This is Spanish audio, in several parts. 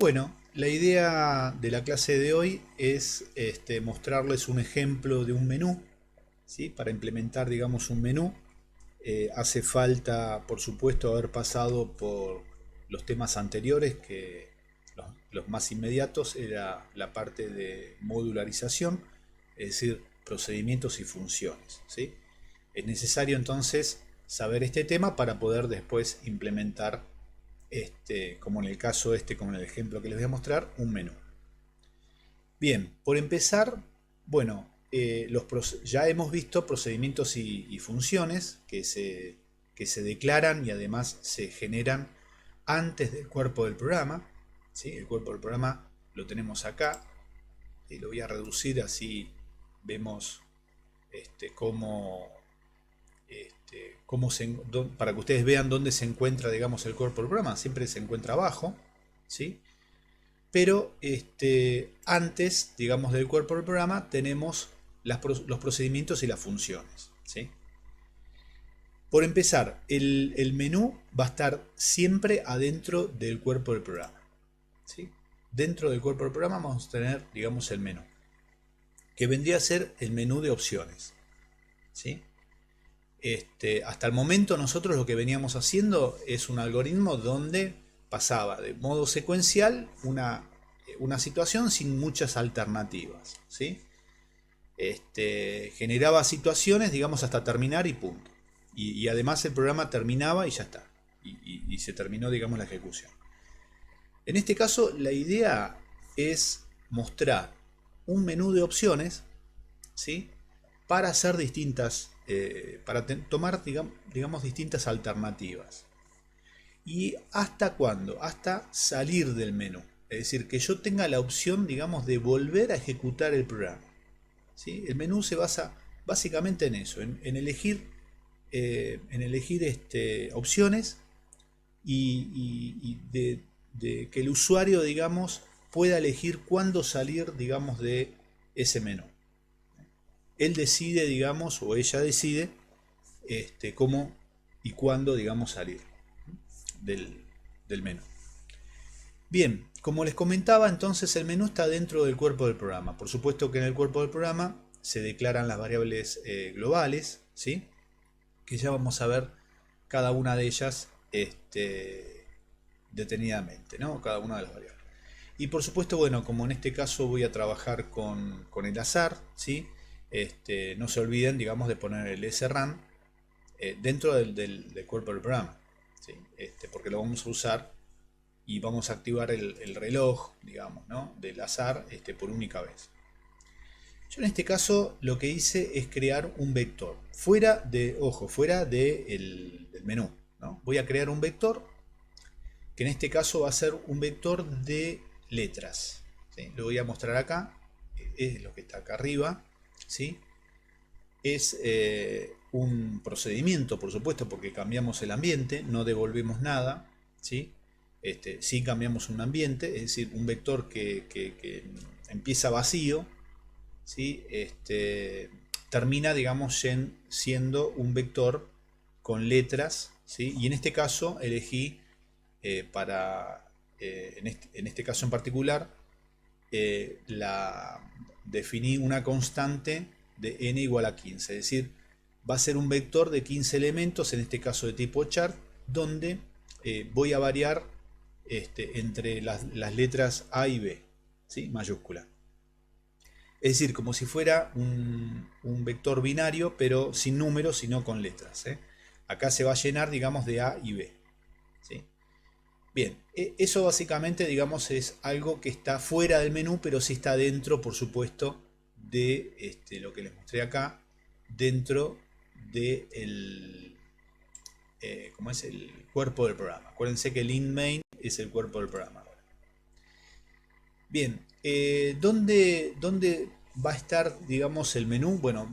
Bueno, la idea de la clase de hoy es mostrarles un ejemplo de un menú, ¿sí? Para implementar, digamos, un menú. Hace falta, por supuesto, haber pasado por los temas anteriores, que los más inmediatos era la parte de modularización, es decir, procedimientos y funciones, ¿sí? Es necesario entonces saber este tema para poder después implementar, como en el caso como en el ejemplo que les voy a mostrar, un menú. Bien, por empezar, bueno, ya hemos visto procedimientos y funciones que se declaran y además se generan antes del cuerpo del programa, ¿sí? El cuerpo del programa lo tenemos acá y lo voy a reducir así vemos cómo, para que ustedes vean dónde se encuentra, digamos, el cuerpo del programa. Siempre se encuentra abajo, ¿sí? Pero antes, digamos, del cuerpo del programa tenemos los procedimientos y las funciones, ¿sí? Por empezar, el menú va a estar siempre adentro del cuerpo del programa, ¿sí? Dentro del cuerpo del programa vamos a tener, digamos, el menú, que vendría a ser el menú de opciones, ¿sí? Hasta el momento nosotros lo que veníamos haciendo es un algoritmo donde pasaba de modo secuencial una situación sin muchas alternativas, ¿sí? Generaba situaciones, digamos, hasta terminar y punto. Y además el programa terminaba y ya está. Y se terminó, digamos, la ejecución. En este caso, la idea es mostrar un menú de opciones, ¿sí? Para hacer distintas, para tomar, digamos, distintas alternativas. ¿Y hasta cuándo? Hasta salir del menú. Es decir, que yo tenga la opción, digamos, de volver a ejecutar el programa, ¿sí? El menú se basa básicamente en eso, en elegir, opciones y de que el usuario, digamos, pueda elegir cuándo salir, digamos, de ese menú. Él decide, digamos, o ella decide, cómo y cuándo, digamos, salir del, del menú. Bien, como les comentaba, entonces el menú está dentro del cuerpo del programa. Por supuesto que en el cuerpo del programa se declaran las variables globales, ¿sí? Que ya vamos a ver cada una de ellas detenidamente, ¿no? Cada una de las variables. Y por supuesto, bueno, como en este caso voy a trabajar con el azar, ¿sí? No se olviden, digamos, de poner el sran dentro del cuerpo del programa, ¿sí? Porque lo vamos a usar y vamos a activar el reloj, digamos, ¿no? Del azar por única vez. Yo en este caso lo que hice es crear un vector, fuera de, ojo, fuera del menú, ¿no? Voy a crear un vector que en este caso va a ser un vector de letras, ¿sí? Lo voy a mostrar acá, es lo que está acá arriba, ¿sí? Es un procedimiento, por supuesto, porque cambiamos el ambiente, no devolvemos nada, ¿sí? Sí cambiamos un ambiente, es decir, un vector que empieza vacío, ¿sí? Termina, digamos, siendo un vector con letras, ¿sí? Y en este caso elegí en este caso en particular, definí una constante de n igual a 15, es decir, va a ser un vector de 15 elementos, en este caso de tipo chart, donde voy a variar entre las letras A y B, ¿sí? Mayúscula. Es decir, como si fuera un vector binario, pero sin números, sino con letras, ¿eh? Acá se va a llenar, digamos, de A y B, ¿sí? Bien, eso básicamente, digamos, es algo que está fuera del menú, pero sí está dentro, por supuesto, de lo que les mostré acá, dentro del ¿cómo es? El cuerpo del programa. Acuérdense que el in main es el cuerpo del programa. Bien, ¿dónde va a estar, digamos, el menú? Bueno,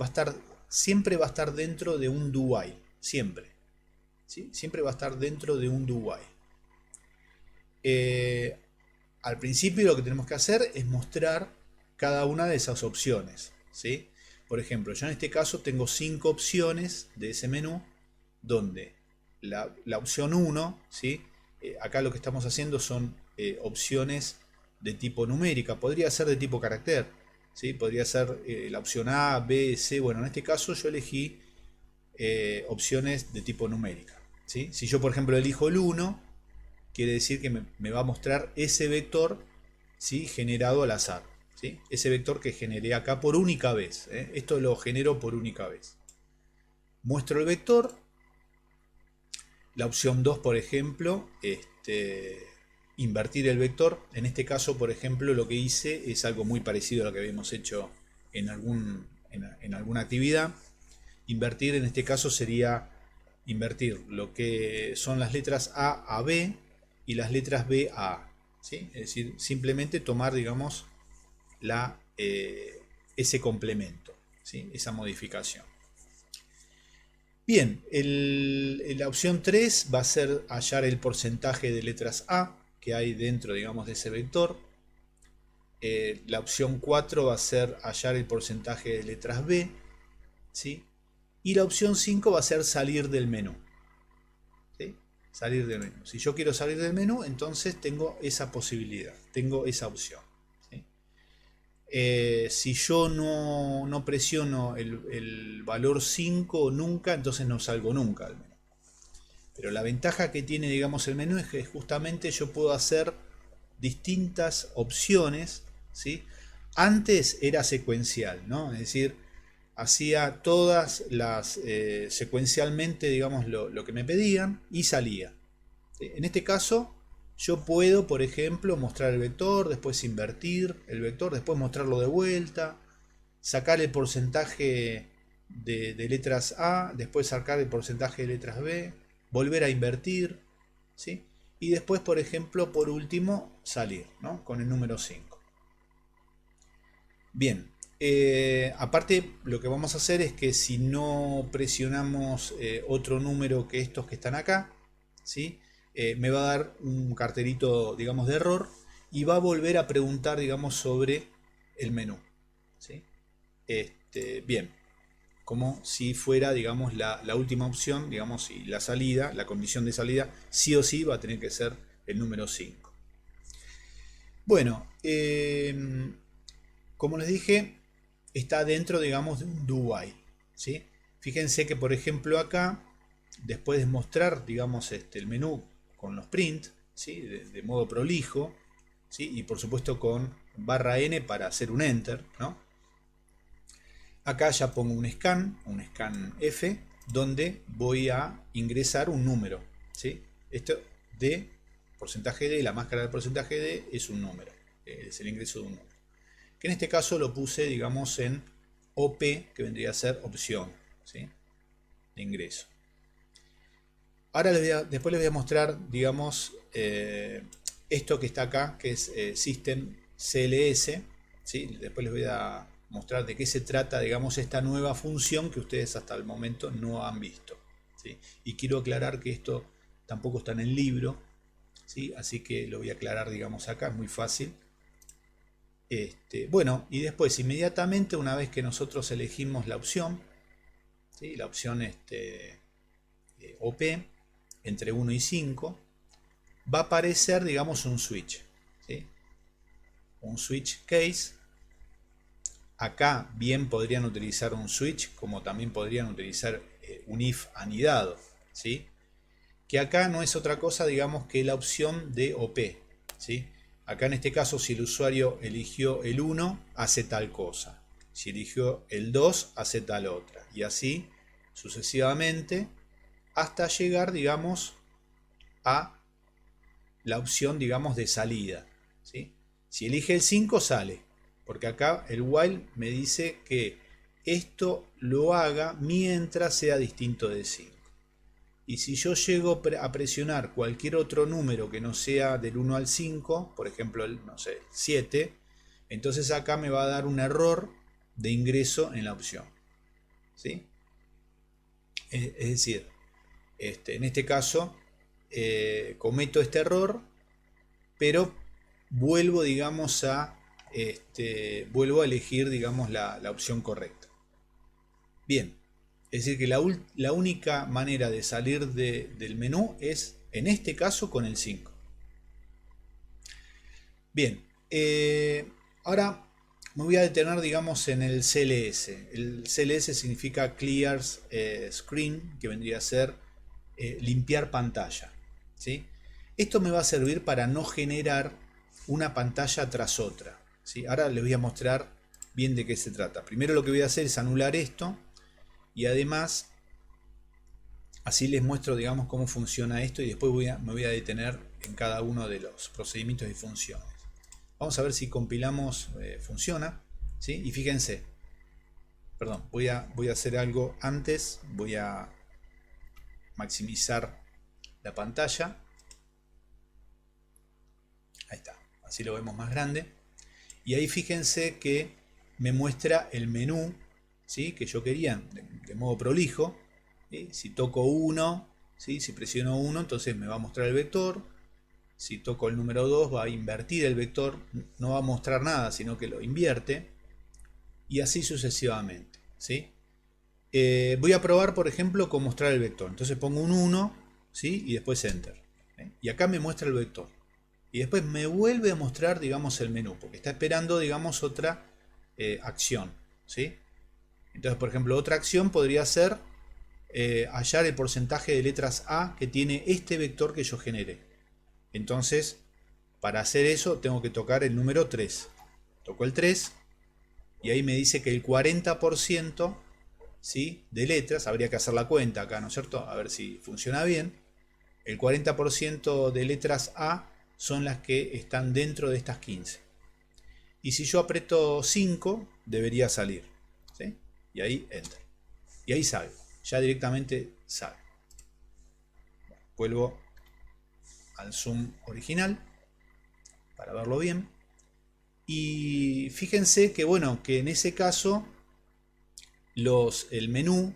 siempre va a estar dentro de un do while, siempre, ¿sí? Siempre va a estar dentro de un do while. Eh, Al principio lo que tenemos que hacer es mostrar cada una de esas opciones, ¿sí? Por ejemplo, yo en este caso tengo 5 opciones de ese menú, donde la opción 1, ¿sí? Acá lo que estamos haciendo son opciones de tipo numérica, podría ser de tipo carácter, ¿sí? Podría ser la opción A, B, C. Bueno, en este caso yo elegí opciones de tipo numérica, ¿sí? Si yo por ejemplo elijo el 1, quiere decir que me va a mostrar ese vector, ¿sí? Generado al azar, ¿sí? Ese vector que generé acá por única vez, ¿eh? Esto lo genero por única vez. Muestro el vector. La opción 2, por ejemplo, invertir el vector. En este caso, por ejemplo, lo que hice es algo muy parecido a lo que habíamos hecho en alguna actividad. Invertir en este caso sería invertir lo que son las letras A a B y las letras B a A, ¿sí? Es decir, simplemente tomar, digamos, ese complemento, ¿sí? Esa modificación. Bien, la opción 3 va a ser hallar el porcentaje de letras A que hay dentro, digamos, de ese vector. La opción 4 va a ser hallar el porcentaje de letras B, ¿sí? Y la opción 5 va a ser salir del menú, ¿sí? Salir del menú. Si yo quiero salir del menú, entonces tengo esa posibilidad, tengo esa opción, ¿sí? Si yo no presiono el valor 5 nunca, entonces no salgo nunca del menú. Pero la ventaja que tiene, digamos, el menú es que justamente yo puedo hacer distintas opciones, ¿sí? Antes era secuencial, ¿no? Es decir, hacía todas las secuencialmente, digamos, lo que me pedían y salía. ¿Sí? En este caso, yo puedo, por ejemplo, mostrar el vector, después invertir el vector, después mostrarlo de vuelta, sacar el porcentaje de letras A, después sacar el porcentaje de letras B, volver a invertir, ¿sí? Y después, por ejemplo, por último, salir, ¿no? Con el número 5. Bien, aparte lo que vamos a hacer es que si no presionamos otro número que estos que están acá, ¿sí? Me va a dar un cartelito, digamos, de error y va a volver a preguntar, digamos, sobre el menú, ¿sí? Bien, como si fuera, digamos, la última opción, digamos, y la salida, la condición de salida, sí o sí va a tener que ser el número 5. Bueno, como les dije, está dentro, digamos, de un do while, ¿sí? Fíjense que, por ejemplo, acá, después de mostrar, digamos, el menú con los print, ¿sí? De modo prolijo, ¿sí? Y por supuesto con barra N para hacer un enter, ¿no? Acá ya pongo un scan F, donde voy a ingresar un número, ¿sí? Esto de porcentaje de, la máscara de porcentaje de es un número, es el ingreso de un número. Que en este caso lo puse, digamos, en OP, que vendría a ser opción, ¿sí? De ingreso. Ahora después les voy a mostrar, digamos, esto que está acá, que es System CLS, ¿sí? Después les voy a mostrar de qué se trata, digamos, esta nueva función que ustedes hasta el momento no han visto, ¿sí? Y quiero aclarar que esto tampoco está en el libro, ¿sí? Así que lo voy a aclarar, digamos, acá, es muy fácil. Bueno, y después inmediatamente una vez que nosotros elegimos la opción, ¿sí? La opción OP entre 1 y 5, va a aparecer, digamos, un switch, ¿sí? Un switch case. Acá bien podrían utilizar un switch, como también podrían utilizar un if anidado, ¿sí? Que acá no es otra cosa, digamos, que la opción de OP, ¿sí? Acá en este caso, si el usuario eligió el 1, hace tal cosa. Si eligió el 2, hace tal otra. Y así sucesivamente hasta llegar, digamos, a la opción, digamos, de salida, ¿sí? Si elige el 5, sale. Porque acá el while me dice que esto lo haga mientras sea distinto de 5. Y si yo llego a presionar cualquier otro número que no sea del 1 al 5, por ejemplo, no sé, 7, entonces acá me va a dar un error de ingreso en la opción, ¿sí? Es decir, en este caso cometo este error, pero vuelvo, digamos, vuelvo a elegir, digamos, la opción correcta. Bien. Es decir, que la única manera de salir del menú es, en este caso, con el 5. Bien, ahora me voy a detener, digamos, en el CLS. El CLS significa Clear Screen, que vendría a ser limpiar pantalla, ¿sí? Esto me va a servir para no generar una pantalla tras otra, ¿sí? Ahora les voy a mostrar bien de qué se trata. Primero lo que voy a hacer es anular esto y además así les muestro, digamos, cómo funciona esto y después me voy a detener en cada uno de los procedimientos y funciones. Vamos a ver si compilamos, funciona, ¿sí? Y fíjense, perdón, voy a hacer algo antes, voy a maximizar la pantalla. Ahí está, así lo vemos más grande. Y ahí fíjense que me muestra el menú, ¿sí? Que yo quería de modo prolijo. ¿Sí? Si toco 1, ¿sí? Si presiono 1, entonces me va a mostrar el vector. Si toco el número 2 va a invertir el vector, no va a mostrar nada, sino que lo invierte. Y así sucesivamente, ¿sí? Voy a probar, por ejemplo, con mostrar el vector. Entonces pongo un 1, ¿sí? Y después Enter. Y acá me muestra el vector. Y después me vuelve a mostrar, digamos, el menú, porque está esperando, digamos, otra acción, ¿sí? Entonces, por ejemplo, otra acción podría ser hallar el porcentaje de letras A que tiene este vector que yo generé. Entonces, para hacer eso, tengo que tocar el número 3. Toco el 3 y ahí me dice que el 40%, ¿sí? De letras, habría que hacer la cuenta acá, ¿no es cierto? A ver si funciona bien. El 40% de letras A son las que están dentro de estas 15. Y si yo aprieto 5, debería salir, ¿sí? Y ahí Enter. Y ahí sale. Ya directamente sale. Vuelvo al zoom original para verlo bien. Y fíjense que, bueno, que en ese caso el menú,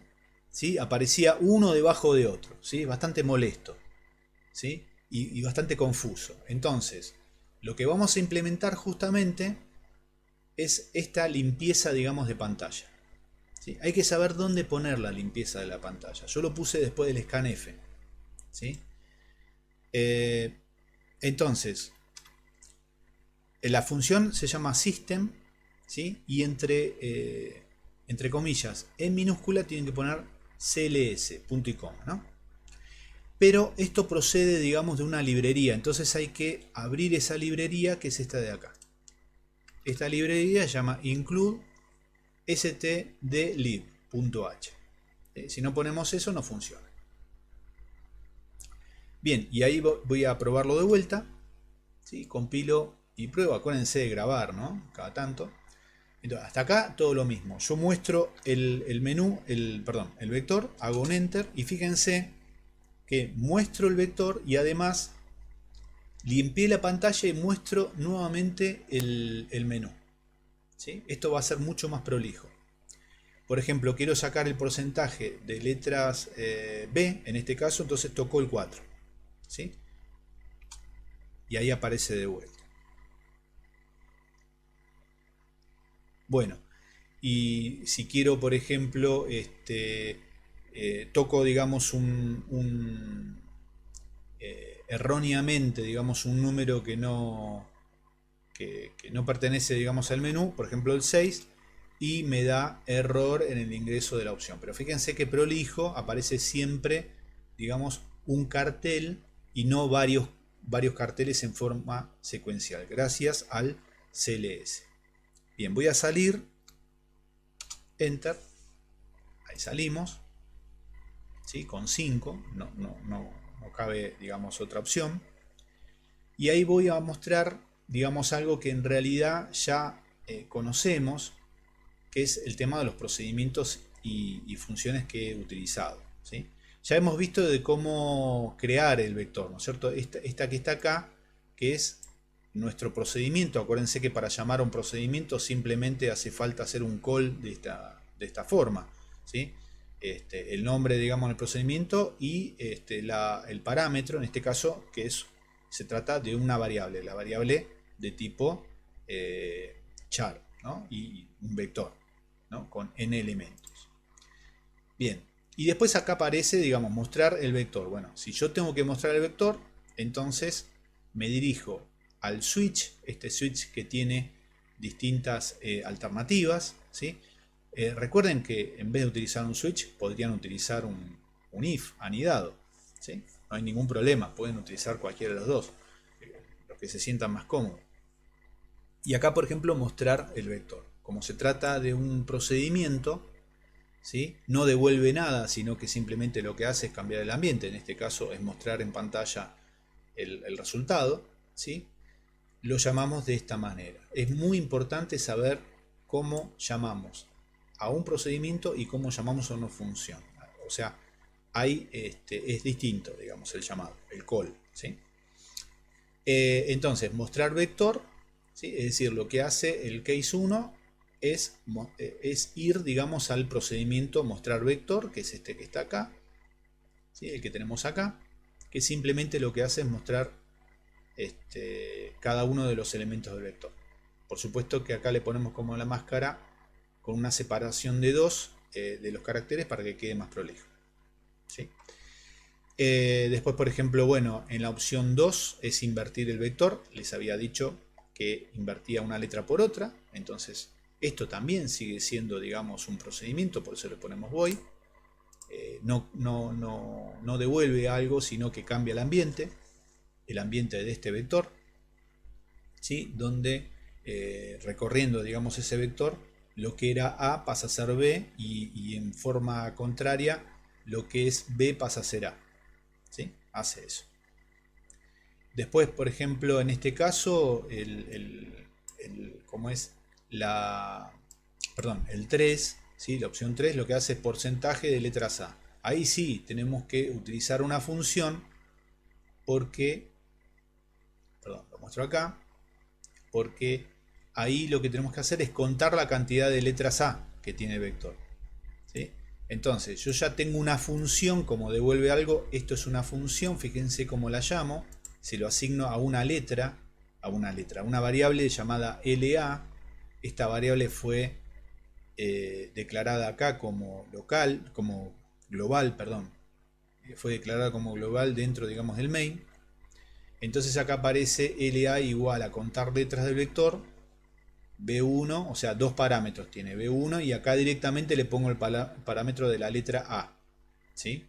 ¿sí? Aparecía uno debajo de otro, ¿sí? Bastante molesto, ¿sí? Y bastante confuso. Entonces, lo que vamos a implementar justamente es esta limpieza, digamos, de pantalla, ¿sí? Hay que saber dónde poner la limpieza de la pantalla. Yo lo puse después del scanf, ¿sí? Entonces, la función se llama system, ¿sí? Y entre comillas, en minúscula tienen que poner cls, punto y coma, ¿no? Pero esto procede, digamos, de una librería. Entonces hay que abrir esa librería, que es esta de acá. Esta librería se llama include stdlib.h. Si no ponemos eso, no funciona. Bien, y ahí voy a probarlo de vuelta, ¿sí? Compilo y pruebo. Acuérdense de grabar, ¿no? Cada tanto. Entonces, hasta acá todo lo mismo. Yo muestro el menú, el vector, hago un enter y fíjense que muestro el vector y además limpié la pantalla y muestro nuevamente el menú, ¿sí? Esto va a ser mucho más prolijo. Por ejemplo, quiero sacar el porcentaje de letras B, en este caso, entonces toco el 4, ¿sí? Y ahí aparece de vuelta. Bueno, y si quiero, por ejemplo, toco, digamos, erróneamente, digamos, un número que no pertenece, digamos, al menú, por ejemplo el 6, y me da error en el ingreso de la opción. Pero fíjense que prolijo aparece siempre, digamos, un cartel y no varios carteles en forma secuencial, gracias al CLS. Bien, voy a salir, Enter, ahí salimos, ¿sí? Con 5, no cabe, digamos, otra opción. Y ahí voy a mostrar, digamos, algo que en realidad ya conocemos, que es el tema de los procedimientos y funciones que he utilizado, ¿sí? Ya hemos visto de cómo crear el vector, ¿no es cierto? Esta que está acá, que es nuestro procedimiento. Acuérdense que para llamar a un procedimiento simplemente hace falta hacer un call de esta forma, ¿sí? El nombre, digamos, del procedimiento y el parámetro, en este caso, se trata de una variable, la variable de tipo char, ¿no? Y un vector, ¿no? Con n elementos. Bien, y después acá aparece, digamos, mostrar el vector. Bueno, si yo tengo que mostrar el vector, entonces me dirijo al switch, este switch que tiene distintas alternativas, ¿sí? Recuerden que en vez de utilizar un switch podrían utilizar un if anidado, ¿sí? No hay ningún problema, pueden utilizar cualquiera de los dos, los que se sientan más cómodos. Y acá, por ejemplo, mostrar el vector. Como se trata de un procedimiento, ¿sí? No devuelve nada, sino que simplemente lo que hace es cambiar el ambiente. En este caso es mostrar en pantalla el resultado, ¿sí? Lo llamamos de esta manera. Es muy importante saber cómo llamamos a un procedimiento y cómo llamamos a una función. O sea, es distinto, digamos, el llamado, el call, ¿sí? Entonces, mostrar vector, ¿sí? Es decir, lo que hace el case 1 es ir, digamos, al procedimiento mostrar vector, que es este que está acá, ¿sí? El que tenemos acá, que simplemente lo que hace es mostrar cada uno de los elementos del vector. Por supuesto que acá le ponemos como la máscara con una separación de 2 de los caracteres para que quede más prolijo, ¿sí? Después, por ejemplo, bueno, en la opción 2 es invertir el vector. Les había dicho que invertía una letra por otra. Entonces, esto también sigue siendo, digamos, un procedimiento, por eso le ponemos void. No devuelve algo, sino que cambia el ambiente de este vector, ¿sí? Donde recorriendo, digamos, ese vector, lo que era A pasa a ser B y en forma contraria, lo que es B pasa a ser A, ¿sí? Hace eso. Después, por ejemplo, en este caso, ¿cómo es? El 3, ¿sí? La opción 3 lo que hace es porcentaje de letras A. Ahí sí tenemos que utilizar una función porque, perdón, lo muestro acá, porque ahí lo que tenemos que hacer es contar la cantidad de letras A que tiene el vector, ¿sí? Entonces, yo ya tengo una función como devuelve algo. Esto es una función, fíjense cómo la llamo. Se lo asigno a una una variable llamada LA. Esta variable fue declarada acá como local, como global, perdón. Fue declarada como global dentro, digamos, del main. Entonces acá aparece LA igual a contar letras del vector B1, o sea, dos parámetros tiene B1 y acá directamente le pongo el parámetro de la letra A, ¿sí?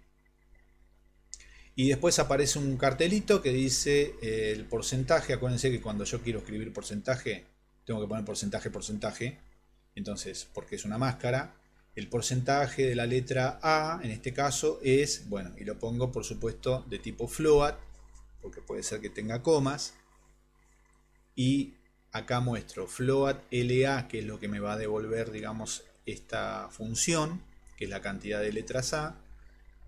Y después aparece un cartelito que dice el porcentaje. Acuérdense que cuando yo quiero escribir porcentaje, tengo que poner porcentaje. Entonces, porque es una máscara, el porcentaje de la letra A, en este caso, es, bueno, y lo pongo por supuesto de tipo float, porque puede ser que tenga comas. Y acá muestro float LA, que es lo que me va a devolver, digamos, esta función, que es la cantidad de letras A,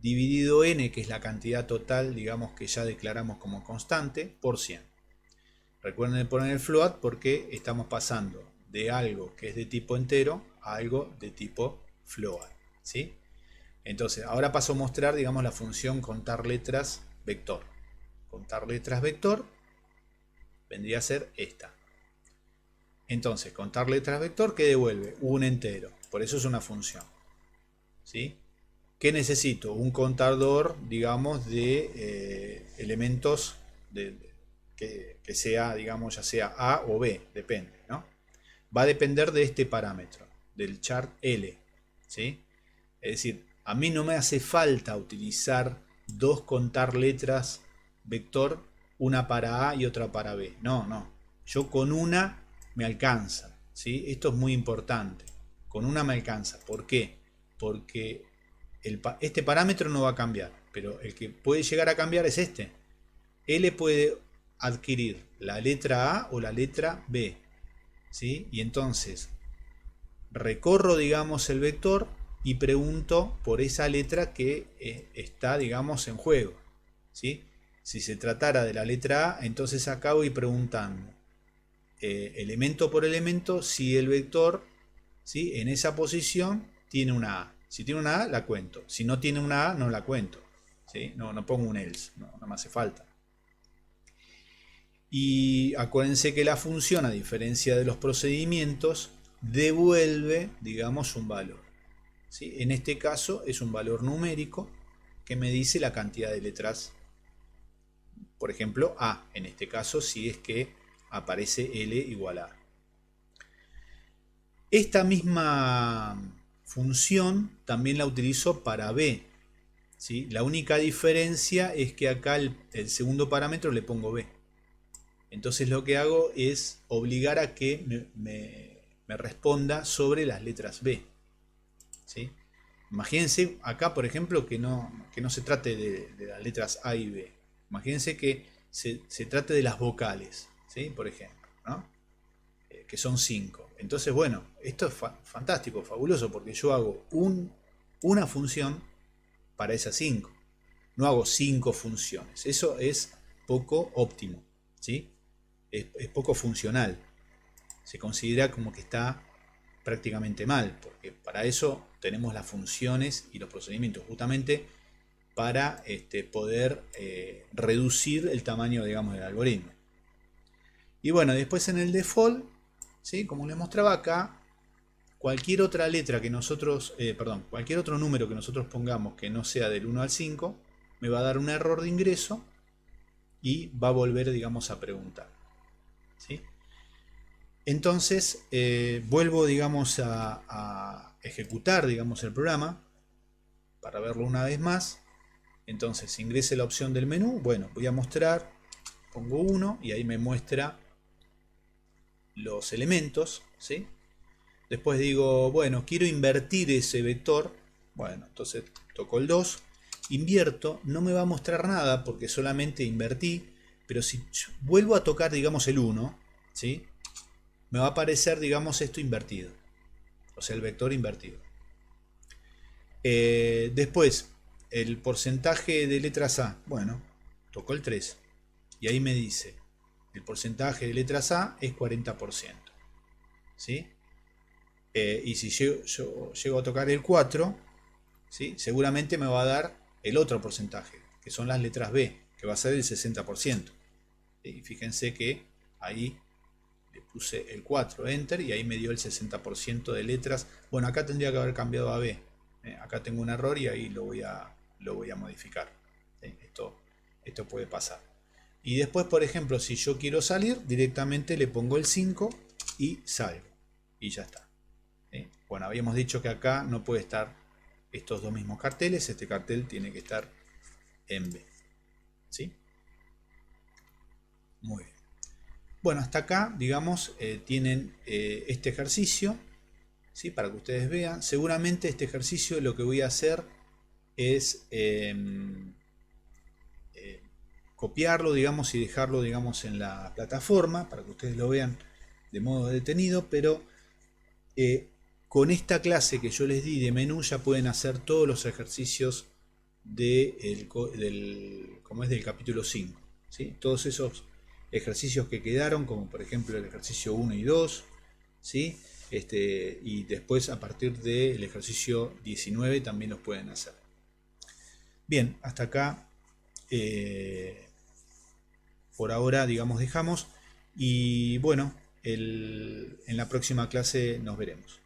dividido n, que es la cantidad total, digamos, que ya declaramos como constante, por 100. Recuerden poner el float porque estamos pasando de algo que es de tipo entero a algo de tipo float, ¿sí? Entonces, ahora paso a mostrar, digamos, la función contar letras vector. Contar letras vector vendría a ser esta. Entonces, contar letras vector, ¿qué devuelve? Un entero. Por eso es una función, ¿sí? ¿Qué necesito? Un contador, digamos, de elementos que sea, digamos, ya sea A o B, depende, ¿no? Va a depender de este parámetro, del chart L, ¿sí? Es decir, a mí no me hace falta utilizar dos contar letras vector, una para A y otra para B. No. Yo con una me alcanza, ¿sí? Esto es muy importante. Con una me alcanza. ¿Por qué? Porque este parámetro no va a cambiar, pero el que puede llegar a cambiar es este. L puede adquirir la letra A o la letra B, ¿sí? Y entonces recorro, digamos, el vector y pregunto por esa letra que está, digamos, en juego, ¿sí? Si se tratara de la letra A, entonces acá voy preguntando elemento por elemento si el vector, ¿sí?, en esa posición tiene una A. Si tiene una A, la cuento. Si no tiene una A, no la cuento, ¿sí? No pongo un else, no me hace falta. Y acuérdense que la función, a diferencia de los procedimientos, devuelve, digamos, un valor, ¿sí? En este caso es un valor numérico que me dice la cantidad de letras, por ejemplo, A, en este caso, si es que aparece L igual a A. Esta misma función también la utilizo para B, ¿sí? La única diferencia es que acá el segundo parámetro le pongo B. Entonces lo que hago es obligar a que me responda sobre las letras B, ¿sí? Imagínense acá, por ejemplo, que no se trate de las letras A y B. Imagínense que se trate de las vocales, ¿sí? Por ejemplo, ¿no? Que son 5. Entonces, bueno, esto es fantástico, fabuloso, porque yo hago una función para esas 5. No hago 5 funciones. Eso es poco óptimo, ¿sí? Es poco funcional. Se considera como que está prácticamente mal, porque para eso tenemos las funciones y los procedimientos, justamente para poder reducir el tamaño, digamos, del algoritmo. Y bueno, después en el default, ¿sí? Como les mostraba acá, cualquier otra letra que nosotros, cualquier otro número que nosotros pongamos que no sea del 1 al 5, me va a dar un error de ingreso y va a volver, digamos, a preguntar, ¿sí? Entonces vuelvo, digamos, a ejecutar, digamos, el programa para verlo una vez más. Entonces ingrese la opción del menú, bueno, voy a mostrar, pongo 1 y ahí me muestra los elementos, ¿sí? Después digo, bueno, quiero invertir ese vector, bueno, entonces toco el 2, invierto, no me va a mostrar nada porque solamente invertí, pero si vuelvo a tocar, digamos, el 1, ¿sí? Me va a aparecer, digamos, esto invertido, o sea, el vector invertido. Después, el porcentaje de letras A, bueno, toco el 3 y ahí me dice, el porcentaje de letras A es 40%, ¿sí? Y si yo llego a tocar el 4, ¿sí? Seguramente me va a dar el otro porcentaje, que son las letras B, que va a ser el 60%. Y fíjense que ahí le puse el 4, enter, y ahí me dio el 60% de letras. Bueno, acá tendría que haber cambiado a B. Acá tengo un error y ahí lo voy a modificar. Esto puede pasar. Y después, por ejemplo, si yo quiero salir, directamente le pongo el 5 y salgo. Y ya está. Bueno, habíamos dicho que acá no puede estar estos dos mismos carteles. Este cartel tiene que estar en B, ¿sí? Muy bien. Bueno, hasta acá, digamos, tienen este ejercicio, ¿sí? Para que ustedes vean. Seguramente este ejercicio lo que voy a hacer es copiarlo, digamos, y dejarlo, digamos, en la plataforma para que ustedes lo vean de modo detenido, pero con esta clase que yo les di de menú ya pueden hacer todos los ejercicios del capítulo 5, ¿sí? Todos esos ejercicios que quedaron, como por ejemplo el ejercicio 1 y 2, ¿sí? Y después a partir del ejercicio 19 también los pueden hacer. Bien, hasta acá por ahora, digamos, dejamos, y bueno, en la próxima clase nos veremos.